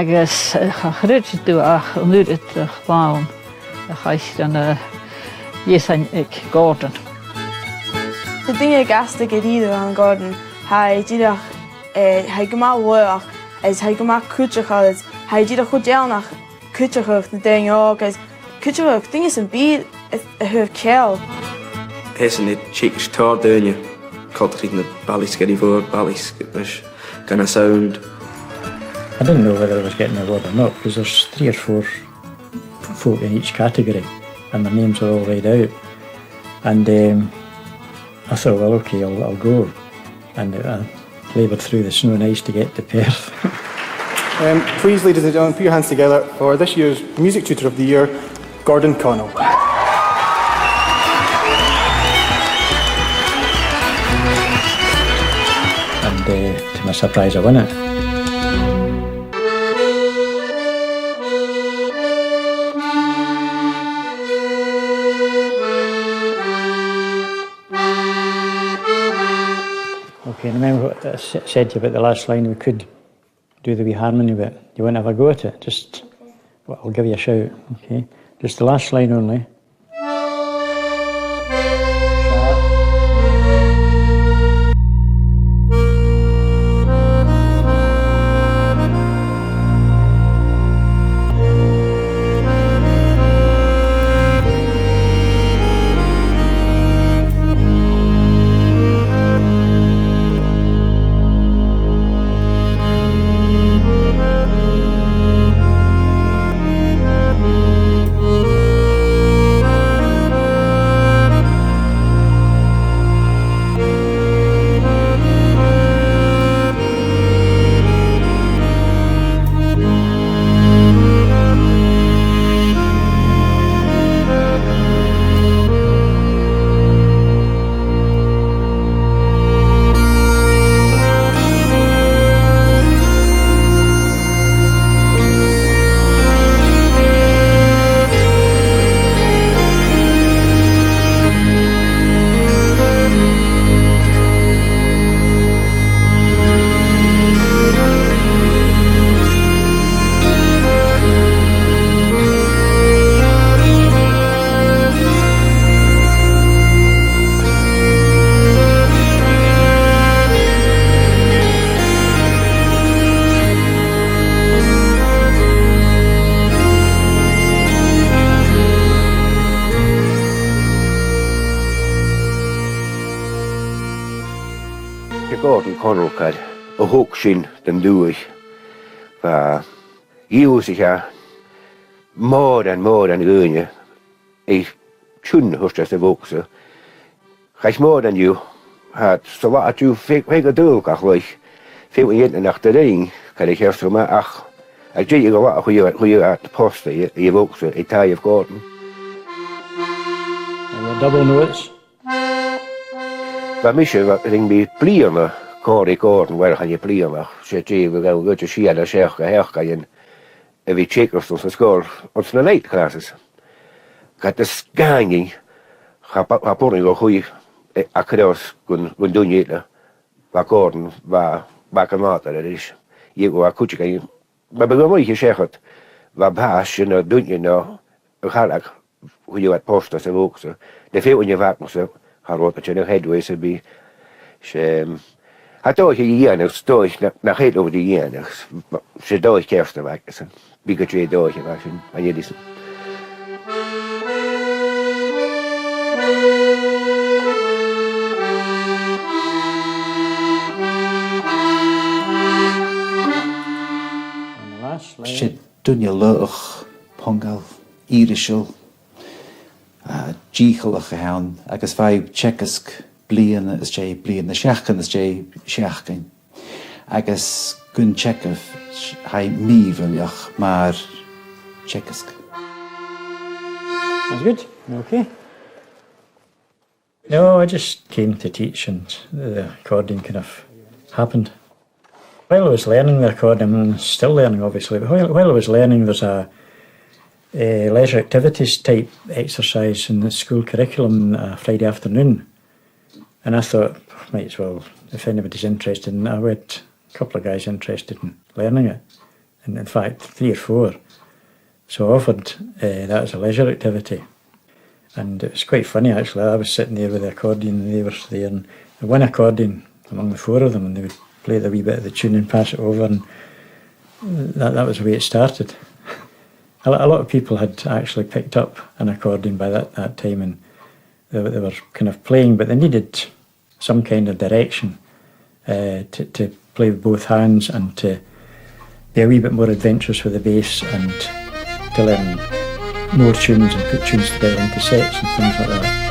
Agus chrydig dú ach nuid a chláin a chaist an dhéasain ag Gordon. The thing I guess to get either on Gordon, I did a gama work as I gama kuchach, I did a good down kuchach the thing, oh, because kuchach thing is a beat a her kill. Hessen it chicks tar down you, called it in the bally's getty word, bally's kind of sound. I didn't know whether I was getting a award or not because there's 3 or 4 folk in each category and their names are all laid out. And I thought, well, okay, I'll go. And I laboured through the snow and ice to get to Perth. Please, ladies and gentlemen, put your hands together for this year's Music Tutor of the Year, Gordon Connell. And to my surprise, I won it. Okay, remember what I said to you about the last line? We could do the wee harmony bit. Do you want to have a go at it? Just, well, I'll give you a shout, okay? Just the last line only. Gordon Connell had a hook sin den dúis va sich ja more and gönje I tjun hos det vokse reich more than you had so wat you fake dul ach like veel in nach de ring kan ik herst maar ach ik je wat hoe je at post je vokse Italië of Gordon and double notes. Waar misje wat ring bij plierne Corey Gordon waar gaan je plierne je we gaan goed je daar zeg herken en we checken of ons score ons na late classes gaat de scanning rapporten go goeie akros kun doen je waar Gordon waar kan dat is je wat goed je maar begon je zegt waar baas je nou doen je nou ga ik hoe je wat post als ook zo de veel in je vaak moest har wat je nog headways be had toch je hier stoich naar heet over die hier ze door kerst te maken bigger je door je was en je dis Shit dunne luch pongal irishul díchalach a hain agus bhaid tsecask bliana is sé bliana seachcan is sé seachcain agus gun tsekah ha míhfuilach mar tsecask. That's good. Okay. No, I just came to teach and the accordion kind of happened. While I was learning the accordion, and still learning obviously, but while I was learning there's a leisure activities type exercise in the school curriculum Friday afternoon. And I thought, might as well, if anybody's interested, and I had a couple of guys interested in learning it. and in fact 3 or 4. So I offered that as a leisure activity. And it was quite funny actually. I was sitting there with the accordion and they were there, and the one accordion among the 4 of them, and they would play the wee bit of the tune and pass it over, and that was the way it started. A lot of people had actually picked up an accordion by that time, and they were kind of playing, but they needed some kind of direction to play with both hands and to be a wee bit more adventurous with the bass and to learn more tunes and put tunes together into sets and things like that.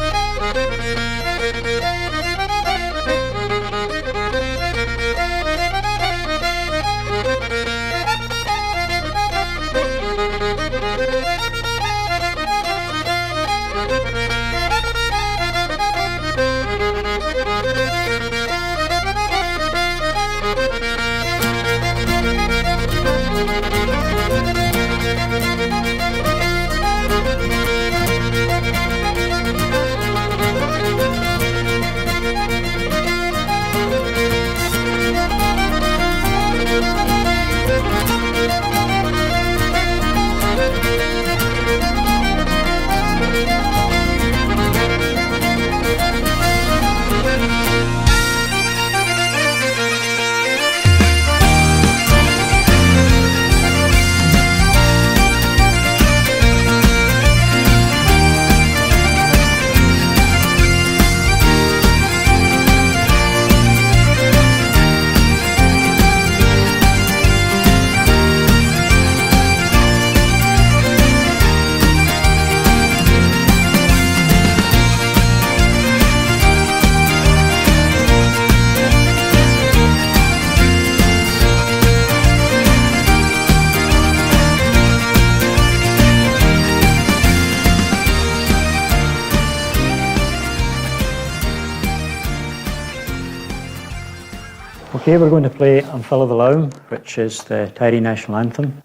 Okay, we're going to play MacPhail the Loam, which is the Tiree national anthem.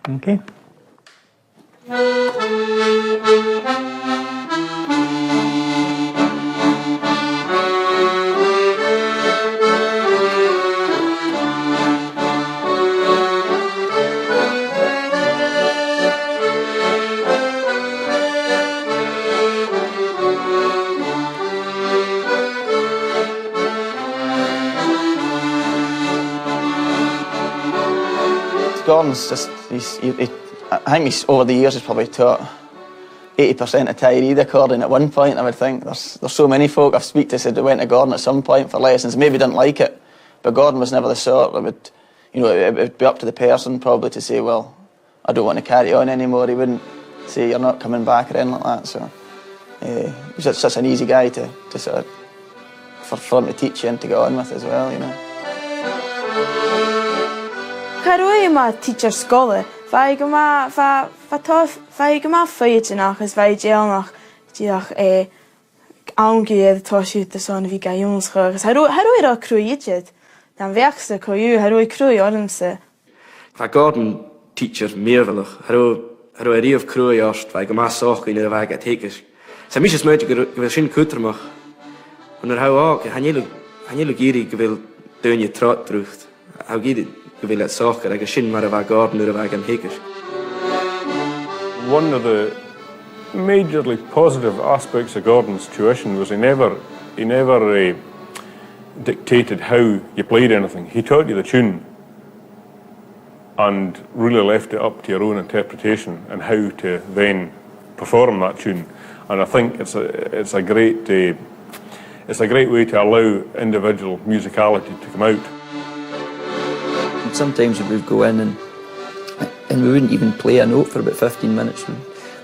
Okay. Gordon's just, I think over the years he's probably taught 80% of Tiree the accordion at one point, I would think. There's so many folk I've speak to said they went to Gordon at some point for lessons, maybe didn't like it, but Gordon was never the sort that would, it would be up to the person probably to say, well, I don't want to carry on anymore. He wouldn't say, you're not coming back or anything like that, so he's just such an easy guy to sort of, for him to teach you and to go on with as well, Caroi ma teacher scholar, vai gama feitje nach is vai gel nach die aangeed toshi de son wie ga jongens gehören. Haroi da kruijet. Dan werkste koju haroi krui ormse. Va Gordon teacher meervelig. Haroi rie of krui erst, vai gama soch in der Weg tekes. Sa mich es möglich gewesen kutter mach. Und hou ook, hanjelu giri gewil deunje trot drucht. Hou giri gewil het socher, ik shin maar va Gordon er weg am hekes. One of the majorly positive aspects of Gordon's tuition was he never dictated how you played anything. He taught you the tune and really left it up to your own interpretation and how to then perform that tune. And I think it's a great way to allow individual musicality to come out. And sometimes we would go in and we wouldn't even play a note for about 15 minutes.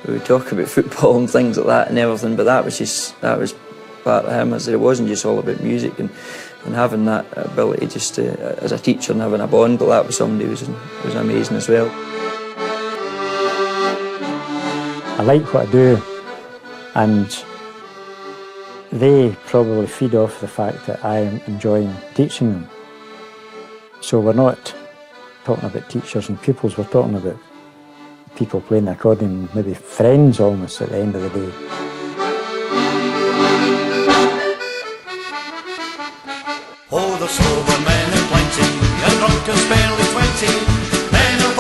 We would talk about football and things like that and everything, but that was part of him, as it wasn't just all about music and having that ability just to, as a teacher and having a bond like that with somebody was amazing as well. I like what I do, and they probably feed off the fact that I am enjoying teaching them. So we're not talking about teachers and pupils, we're talking about people playing the accordion, maybe friends almost at the end of the day. Oh, the sober men are plenty, and drunkards barely 20, men are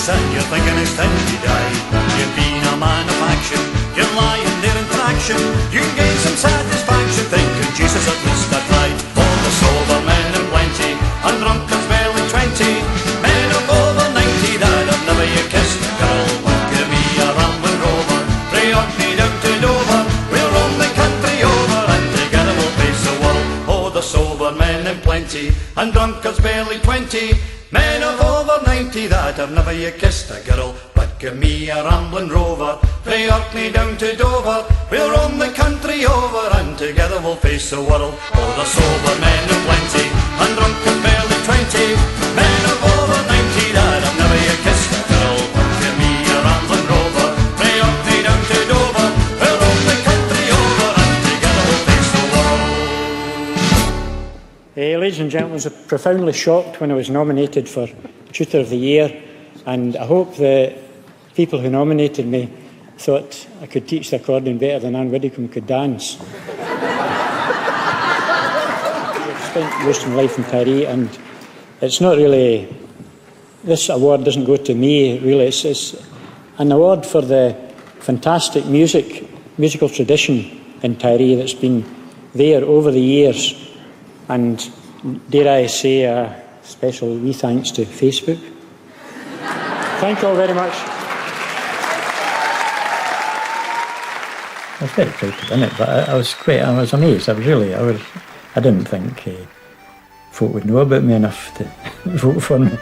sit, you're thinking it's time to die. You've been a man of action, you're lying there in traction. You can gain some satisfaction thinking, Jesus, at least I tried. All the sober men in plenty, and drunkards barely 20. Men of over 90 that have never yet kissed a girl. But give me a rambling rover, pray up me down to Dover. We'll roam the country over, and together we'll face the world. Oh, the sober men in plenty, and drunkards barely 20. Men of over 90 that have never yet kissed a girl. But give me a rambling rover, pray up me down to Dover. We'll roam the country over, and together we'll face the world. Oh, the sober men in plenty, and drunkards barely 20. Men of over 90 that have never yet kissed a girl. But give me a rambling rover, pray up me down to Dover. We'll roam the country over, and together we'll face the world. Ladies and gentlemen, I was profoundly shocked when I was nominated for Tutor of the Year, and I hope the people who nominated me thought I could teach the accordion better than Ann Widdicombe could dance. I've spent most of my life in Tiree, and it's not really, this award doesn't go to me, really. It's an award for the fantastic musical tradition in Tiree that's been there over the years. And dare I say a special wee thanks to Facebook. Thank you all very much. I was very proud to win it, but I was amazed. I didn't think folk would know about me enough to vote for me.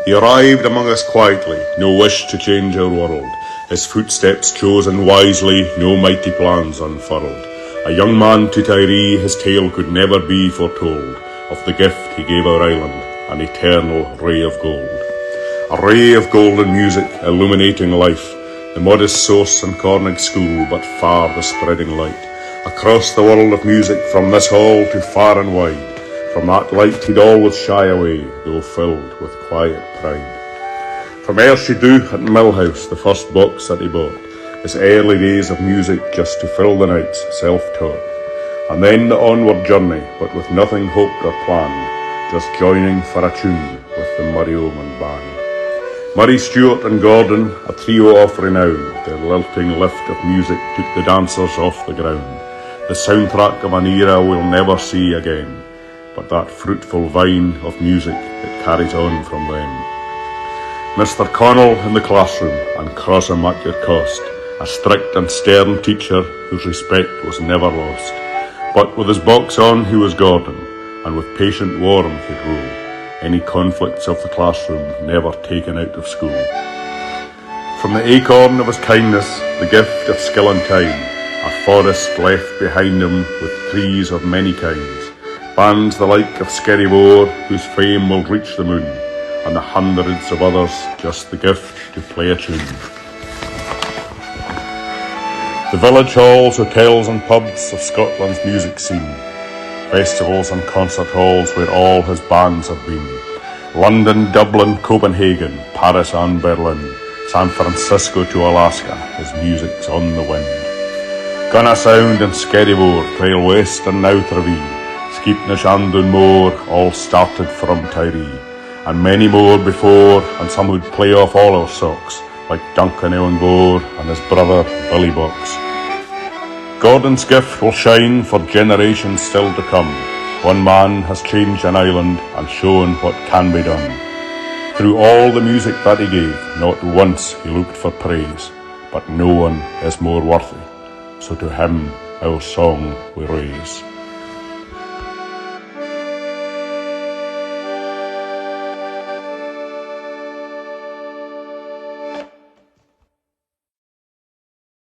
He arrived among us quietly, no wish to change our world. His footsteps chosen wisely, no mighty plans unfurled. A young man to Tiree, his tale could never be foretold. Of the gift he gave our island, an eternal ray of gold. A ray of golden music, illuminating life. The modest source in Cornig school, but far the spreading light. Across the world of music, from this hall to far and wide. From that light he'd always shy away, though filled with quiet pride. From Airshidoo at Millhouse, the first box that he bought, his early days of music just to fill the nights, self-taught. And then the onward journey, but with nothing hoped or planned, just joining for a tune with the Murray Oman band. Murray, Stewart and Gordon, a trio off renown, their lilting lift of music took the dancers off the ground. The soundtrack of an era we'll never see again, but that fruitful vine of music that carries on from them. Mr. Connell in the classroom, and cross him at your cost, a strict and stern teacher whose respect was never lost. But with his box on he was Gordon, and with patient warmth he'd rule, any conflicts of the classroom never taken out of school. From the acorn of his kindness, the gift of skill and time, a forest left behind him with trees of many kinds, bands the like of Skerrybore, whose fame will reach the moon, and the hundreds of others just the gift to play a tune. The village halls, hotels and pubs of Scotland's music scene, festivals and concert halls where all his bands have been. London, Dublin, Copenhagen, Paris and Berlin, San Francisco to Alaska, his music's on the wind. Gunna Sound and Skerrybore, Trail West and now Tiree, Skeepnish and Dunmore, all started from Tiree, and many more before, and some would play off all our socks, like Duncan Ellenbore and his brother Billy Box. Gordon's gift will shine for generations still to come. One man has changed an island and shown what can be done. Through all the music that he gave, not once he looked for praise, but no one is more worthy. So to him our song we raise.